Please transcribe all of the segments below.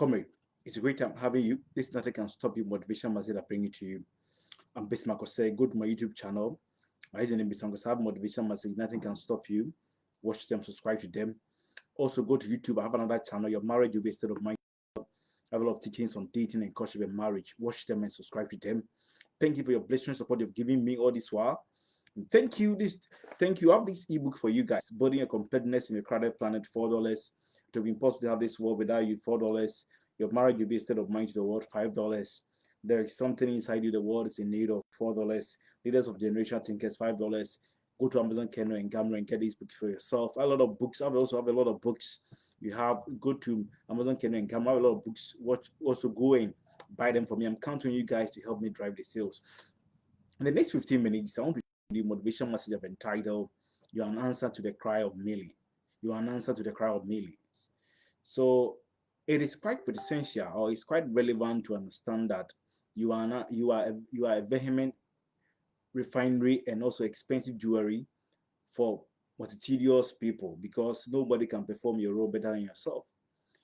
Comrade, it's a great time having you. This nothing can stop you. Motivation message I bring it to you. I'm Bismarck say go to my YouTube channel. My username is Bismarck. I have motivation message. Nothing can stop you. Watch them, subscribe to them. Also go to YouTube. I have another channel. Your marriage will be a state of mind. I have a lot of teachings on dating and courtship and marriage. Watch them and subscribe to them. Thank you for your blessing support you've given me all this while. And thank you. I have this ebook for you guys. Building your competitiveness in a crowded planet, $4. It will be impossible to have this world without you, $4. Your marriage will be a state of mind to the world, $5. There is something inside you, the world is in need of, $4. Leaders of Generation Thinkers, $5. Go to Amazon Kindle and Gamma and get these books for yourself. A lot of books. I also have a lot of books. You have go to Amazon Kindle and Gamma. I have a lot of books. Watch also go and buy them for me. I'm counting on you guys to help me drive the sales. In the next 15 minutes, I want to the motivation message I've entitled "You're an answer to the cry of millions." You are an answer to the cry of millions. So it is quite essential, or it's quite relevant to understand that you are not you are a vehement refinery and also expensive jewelry for multitudinous people, because nobody can perform your role better than yourself.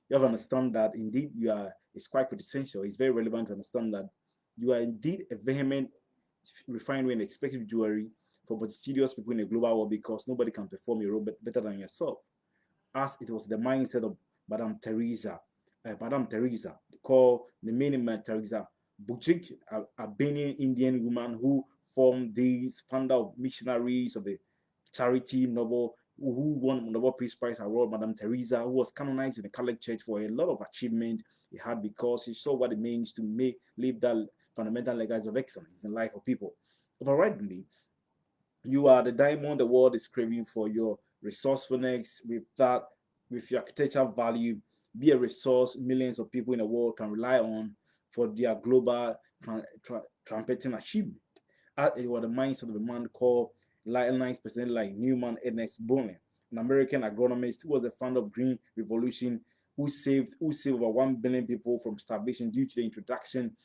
You have to understand that indeed you are. It's quite essential. It's very relevant to understand that you are indeed a vehement refinery and expensive jewelry for multitudinous people in a global world, because nobody can perform your role better than yourself. As it was the mindset of Madame Teresa, called the main Madame Teresa Boutique, a Benin Indian woman who formed these founder of missionaries of the charity Nobel, who won Nobel Peace Prize award. Madame Teresa, who was canonized in the Catholic Church for a lot of achievement he had, because he saw what it means to live that fundamental legacy of excellence in the life of people. Overridingly, you are the diamond the world is craving for. Your resourcefulness with your architectural value, be a resource millions of people in the world can rely on for their global trumpeting achievement. It was the mindset of a man called nice person like Newman Ernest Bowen, an American agronomist who was the founder of Green Revolution, who saved over 1 billion people from starvation due to the introduction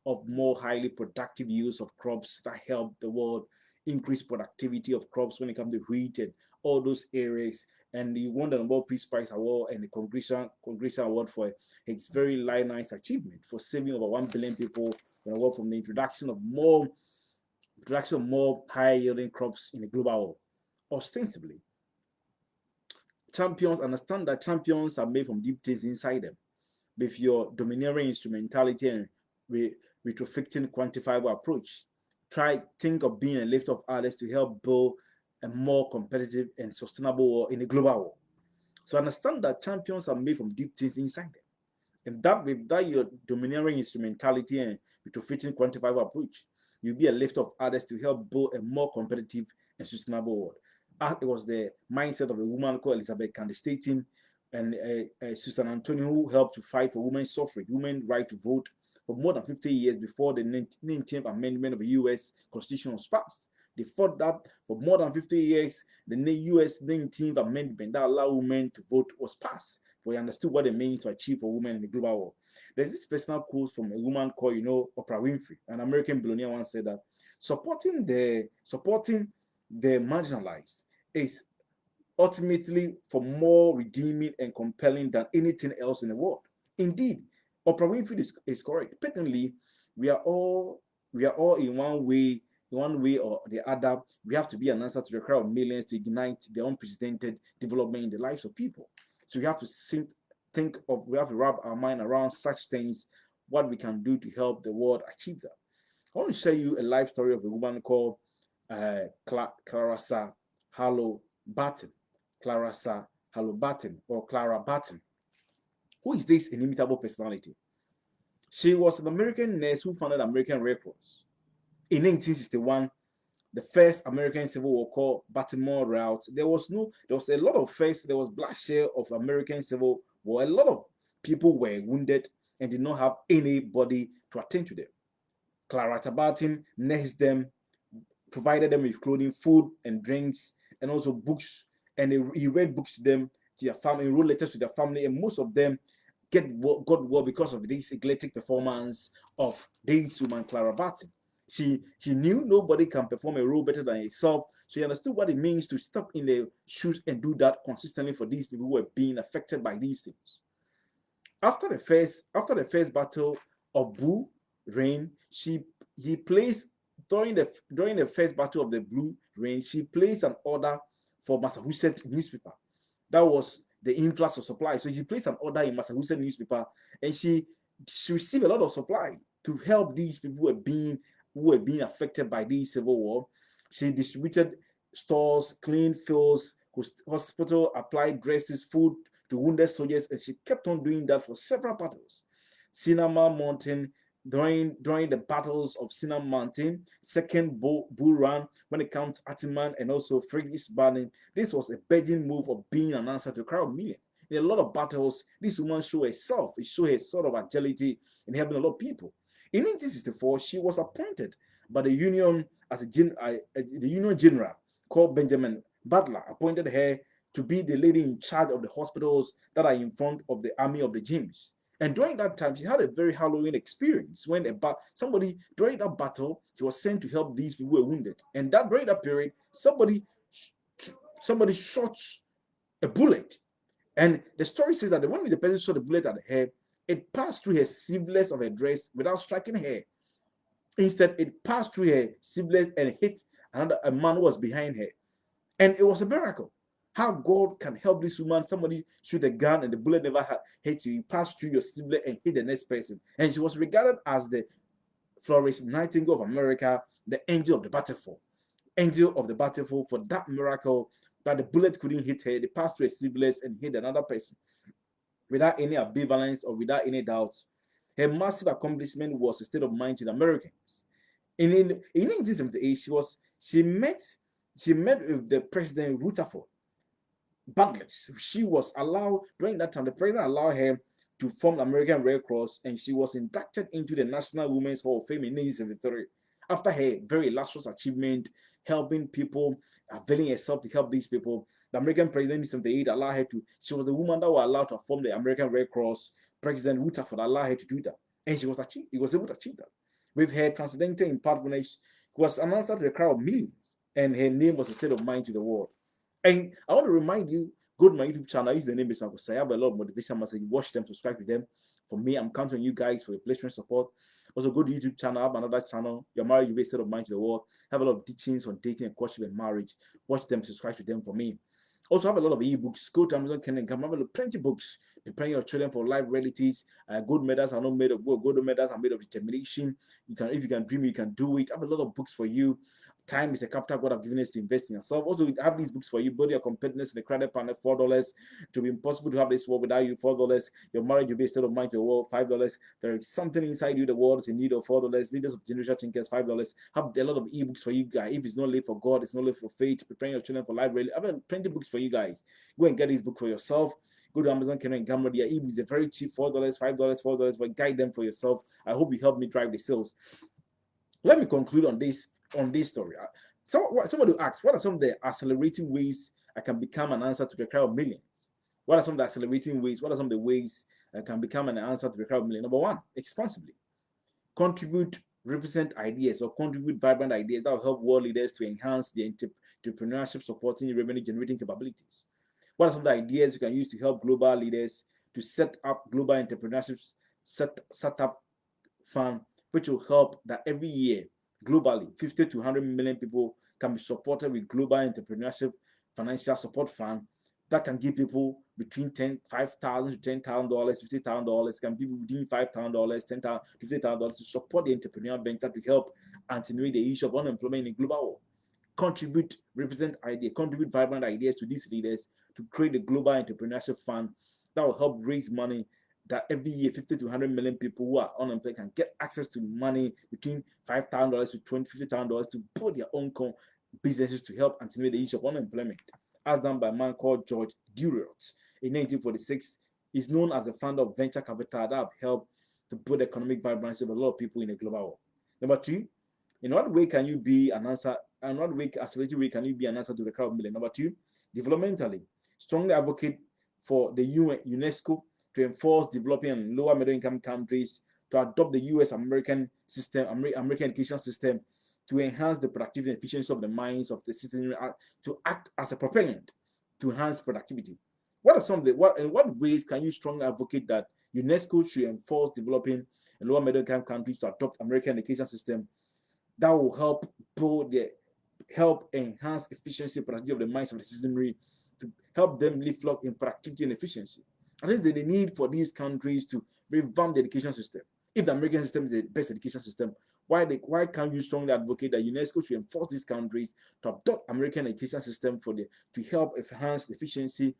of more highly productive use of crops that helped the world increase productivity of crops when it comes to wheat and all those areas. And he won the Nobel Peace Prize award and the Congressional Award for his very nice achievement for saving over 1 billion people from the introduction of more high yielding crops in the global world. Ostensibly, champions understand that champions are made from deep things inside them. With your domineering instrumentality and retrofitting quantifiable approach, think of being a lift of others to help build a more competitive and sustainable world in the global world. So understand that champions are made from deep things inside them. And that with that your domineering instrumentality and retrofitting quantifiable approach, you'll be a lift of others to help build a more competitive and sustainable world. It was the mindset of a woman called Elizabeth Candide and Susan Antonio, who helped to fight for women's suffrage, women's right to vote for more than 50 years before the 19th Amendment of the U.S. Constitution was passed. They fought that for more than 50 years. The U.S. 19th Amendment that allowed women to vote was passed. For they understood what it means to achieve for women in the global world. There's this personal quote from a woman called, Oprah Winfrey, an American billionaire, once said that supporting the marginalized is ultimately for more redeeming and compelling than anything else in the world. Indeed, Oprah Winfrey is correct. Patently, we are all in one way or the other. We have to be an answer to the crowd of millions to ignite the unprecedented development in the lives of people. So we have to we have to wrap our mind around such things, what we can do to help the world achieve that. I want to share you a life story of a woman called Clarissa Harlow Barton. Clarissa Harlow Barton, or Clara Barton. Who is this inimitable personality? She was an American nurse who founded American Red Cross. In 1961, the first American Civil War called Baltimore rout. There was a lot of first. There was bloodshed of American Civil War. A lot of people were wounded and did not have anybody to attend to them. Clara Barton nursed them, provided them with clothing, food, and drinks, and also books. And he read books to them, to their family, he wrote letters to their family, and most of them got well because of this eclectic performance of this woman, Clara Barton. He knew nobody can perform a role better than himself, so he understood what it means to step in their shoes and do that consistently for these people who were being affected by these things. After the first battle of Blue Rain, he placed during the first battle of the Blue Rain, she placed an order for Massachusetts newspaper. That was the influx of supply. So she placed an order in Massachusetts newspaper, and she received a lot of supply to help these people who were being affected by the civil war. She distributed stores, cleaned fields, hospital, applied dresses, food to wounded soldiers, and she kept on doing that for several battles. Cinema Mountain, during the battles of Cinema Mountain, Second Bull Run, when it comes to Atiman and also Friedrichsbaden, this was a begging move of being an answer to a crowd million. In a lot of battles, this woman showed herself, it showed her sort of agility in helping a lot of people. In 1964, she was appointed by the Union as the Union General called Benjamin Butler appointed her to be the lady in charge of the hospitals that are in front of the army of the James. And during that time, she had a very harrowing experience when somebody during that battle, she was sent to help these people who were wounded. And that during that period, somebody shot a bullet. And the story says that when the person shot a bullet at her, it passed through her sleeveless of her dress without striking her. Instead, it passed through her sleeveless and hit a man who was behind her. And it was a miracle. How God can help this woman. Somebody shoot a gun and the bullet never hit you. You pass through your sleeve and hit the next person. And she was regarded as the Florence Nightingale of America, the angel of the battlefield. Angel of the battlefield for that miracle that the bullet couldn't hit her. They passed through a sleeveless and hit another person without any ambivalence or without any doubts. Her massive accomplishment was a state of mind to the Americans. In 1978, she met with the president Rutherford Bartlett. She was allowed during that time. The president allowed her to form the American Red Cross, and she was inducted into the National Women's Hall of Fame in 1973 after her very illustrious achievement, helping people, availing herself to help these people. The American president in 1978 allowed her to. She was the woman that was allowed to form the American Red Cross. President Rutherford allowed her to do that, and she was able to achieve that. With her transcendental impactfulness, was an answer to the crowd of millions, and her name was a state of mind to the world. And I want to remind you, go to my YouTube channel, use the name Bismarck. I have a lot of motivation messages. Watch them, subscribe to them. For me, I'm counting on you guys for your placement support. Also, go to YouTube channel, I have another channel. You're married, you a state of mind to the world. Have a lot of teachings on dating and courtship and marriage. Watch them, subscribe to them for me. Also, have a lot of ebooks. Go to Amazon, Ken and come. Have plenty of books. Preparing your children for life realities. Gold medals are not made of gold. Gold medals are made of determination. If you can dream, you can do it. I have a lot of books for you. Time is a capital God have given us to invest in yourself. Also, we have these books for you. Body your competitiveness in the credit panel, $4. To be impossible to have this world without you, $4. Your marriage will be a state of mind to the world, $5. There is something inside you, the world is in need of $4. Leaders of generational thinkers, $5. Have a lot of ebooks for you guys. If it's not late for God, it's not late for faith. Preparing your children for life. Really, I have plenty of books for you guys. Go and get this book for yourself. Go to Amazon, Ken and Gamma. Their ebooks are very cheap, $4, $5, $4. But guide them for yourself. I hope you help me drive the sales. Let me conclude on this story. Somebody asks, what are some of the accelerating ways I can become an answer to the crowd of millions? What are some of the accelerating ways? What are some of the ways I can become an answer to the crowd of millions? Number one, expansively. Contribute, represent ideas or contribute vibrant ideas that will help world leaders to enhance their entrepreneurship, supporting revenue generating capabilities. What are some of the ideas you can use to help global leaders to set up global entrepreneurship setup fund, which will help that every year globally 50 to 100 million people can be supported with global entrepreneurship financial support fund that can give people between $5,000 to $10,000, $50,000, can be within $5,000, $10,000, $50,000 to support the entrepreneurial venture to help attenuate the issue of unemployment in the global world. Contribute, represent ideas, contribute vibrant ideas to these leaders to create a global entrepreneurship fund that will help raise money that every year 50 to 100 million people who are unemployed can get access to money between $5,000 to $50,000 to put their own businesses to help attenuate the issue of unemployment, as done by a man called George Duriot in 1946. Is known as the founder of venture capital that have helped to build economic vibrancy of a lot of people in the global world. Number two, in what way can you be an answer? And what way, accelerated way, can you be an answer to the crowd million? Number two, developmentally, strongly advocate for the UNESCO to enforce developing and lower middle income countries to adopt the US American system, American education system, to enhance the productivity and efficiency of the minds of the citizenry, to act as a propellant to enhance productivity. What are some of the in what ways can you strongly advocate that UNESCO should enforce developing and lower middle income countries to adopt American education system that will help enhance efficiency and productivity of the minds of the citizenry, to help them leapfrog in productivity and efficiency. I think there's a need for these countries to revamp the education system. If the American system is the best education system, why can't you strongly advocate that UNESCO should enforce these countries to adopt American education system to help enhance efficiency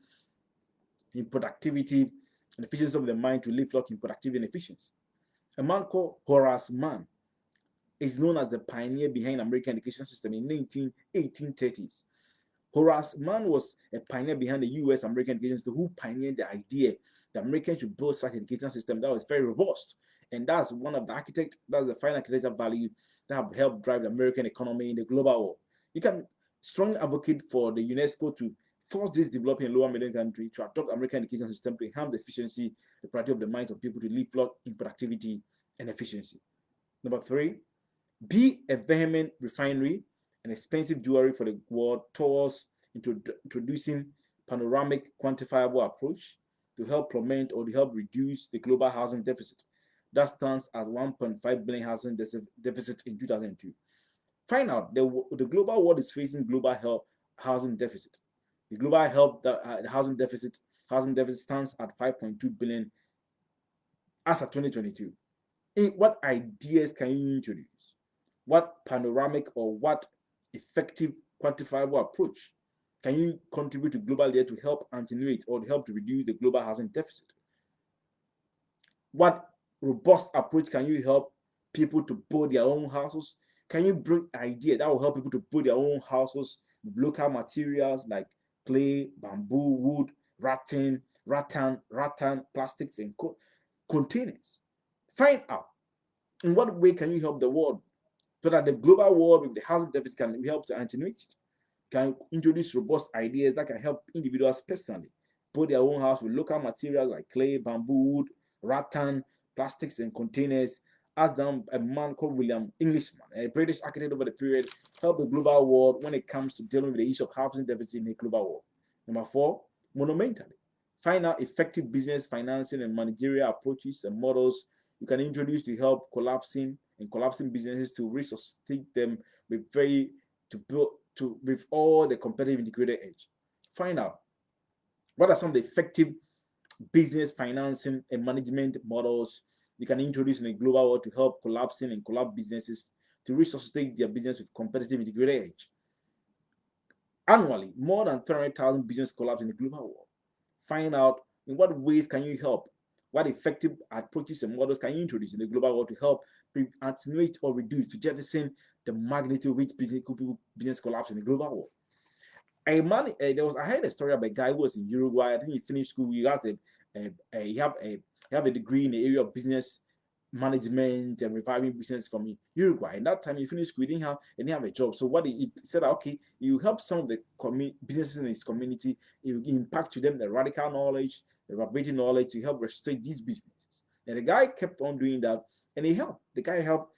in productivity and efficiency of the mind, to leapfrog in productivity and efficiency? A man called Horace Mann is known as the pioneer behind American education system in 1830s. Horace Mann was a pioneer behind the U.S. American education system, who pioneered the idea that Americans should build such an education system that was very robust. And that's one of the that's the final architecture value that have helped drive the American economy in the global world. You can strongly advocate for the UNESCO to force this developing lower middle country to adopt American education system to enhance the efficiency, the productivity of the minds of people, to leapfrog in productivity and efficiency. Number 3, be a vehement refinery and expensive jewelry for the world towards introducing panoramic quantifiable approach to help prevent or to help reduce the global housing deficit that stands at 1.5 billion housing deficit in 2002. Find out the global world is facing global housing deficit. The global housing deficit stands at 5.2 billion as of 2022. What ideas can you introduce? What panoramic or what effective quantifiable approach can you contribute to global layer to help attenuate or to help to reduce the global housing deficit? What robust approach can you help people to build their own houses? Can you bring an idea that will help people to build their own houses with local materials like clay, bamboo, wood, rattan, plastics, and containers? Find out in what way can you help the world so that the global world with the housing deficit can help to attenuate it. Can introduce robust ideas that can help individuals personally build their own house with local materials like clay, bamboo, wood, rattan, plastics, and containers, as done a man called William Englishman, a British architect over the period, help the global world when it comes to dealing with the issue of housing deficit in the global world. Number 4, monumentally, find out effective business financing and managerial approaches and models you can introduce to help collapsing businesses to resuscitate them with with all the competitive integrated edge. Find out what are some of the effective business financing and management models you can introduce in the global world to help collapsing and collapse businesses to resuscitate their business with competitive integrated edge. Annually, more than 300,000 businesses collapse in the global world. Find out in what ways can you help. What effective approaches and models can you introduce in the global world to help attenuate or reduce, to jettison the magnitude which business collapse in the global world? I heard a story about a guy who was in Uruguay. I think he finished school. He have a degree in the area of business management and reviving business from Uruguay. And that time he finished school, he didn't have a job. So what he said, okay, you help some of the businesses in his community, you impact to them the radical knowledge, the vibrating knowledge to help restrict these businesses. And the guy kept on doing that, and he helped. The guy helped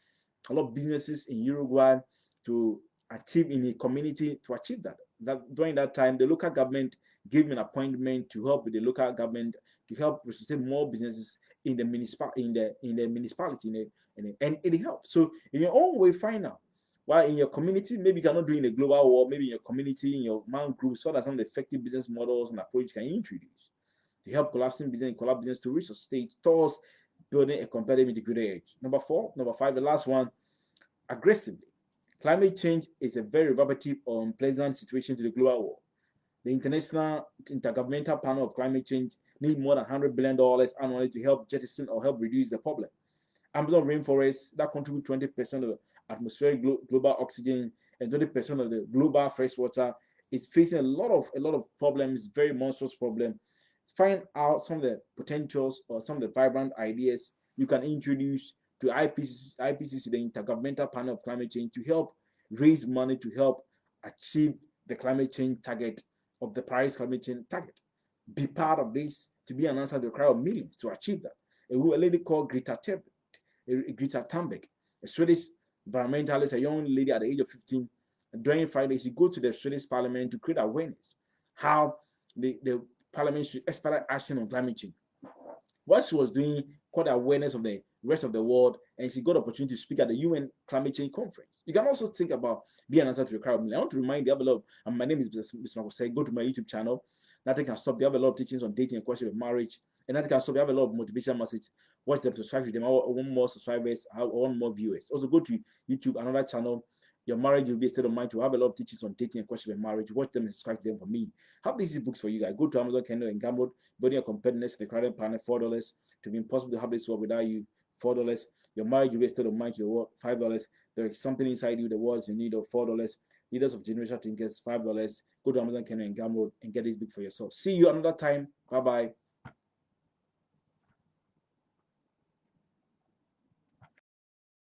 a lot of businesses in Uruguay to achieve in a community to achieve that. During that time, the local government gave him an appointment to help with the local government to help resuscitate more businesses in the municipality, and it helps. So in your own way, find out. While in your community, maybe you cannot do in a global world, maybe in your community, in your man groups, what are some of the effective business models and approaches can you introduce to help collapse business to resuscitate towards building a competitive integrated edge? Number 5, the last one, aggressively. Climate change is a very reverberative or unpleasant situation to the global world. The Intergovernmental Panel of Climate Change need more than $100 billion annually to help jettison or help reduce the problem. Amazon rainforests that contribute 20% of the atmospheric global oxygen and 20% of the global fresh water is facing a lot of problems, very monstrous problem. Find out some of the potentials or some of the vibrant ideas you can introduce to IPCC, the Intergovernmental Panel of Climate Change, to help raise money to help achieve the climate change target of the Paris climate change target. Be part of this to be an answer to the cry of millions to achieve that. A lady called Greta Thunberg, a Swedish environmentalist, a young lady at the age of 15. And during Friday, she go to the Swedish Parliament to create awareness how the Parliament should expedite action on climate change. What she was doing caught awareness of the rest of the world, and she got opportunity to speak at the UN Climate Change Conference. You can also think about being an answer to the crowd. I want to remind you, I have a lot. And my name is Mr. Makosei. Go to my YouTube channel. Nothing can stop. You have a lot of teachings on dating and question of marriage, and nothing can stop. You have a lot of motivational message. Watch them, subscribe to them. I want more subscribers. I want more viewers. Also, go to YouTube, another channel. Your marriage will be a state of mind to have a lot of teachings on dating and question of marriage. Watch them and subscribe to them for me. Have these books for you guys. Go to Amazon, Kindle, and Gumroad. Building your competitiveness, the crowded planet, $4. To be impossible to have this world without you, $4. Your marriage will be a state of mind to the world, $5. There is something inside you, the world you need of $4. Leaders of Generational Thinkers, $5. Go to Amazon, Kindle, and Gumroad and get this book for yourself. See you another time. Bye bye.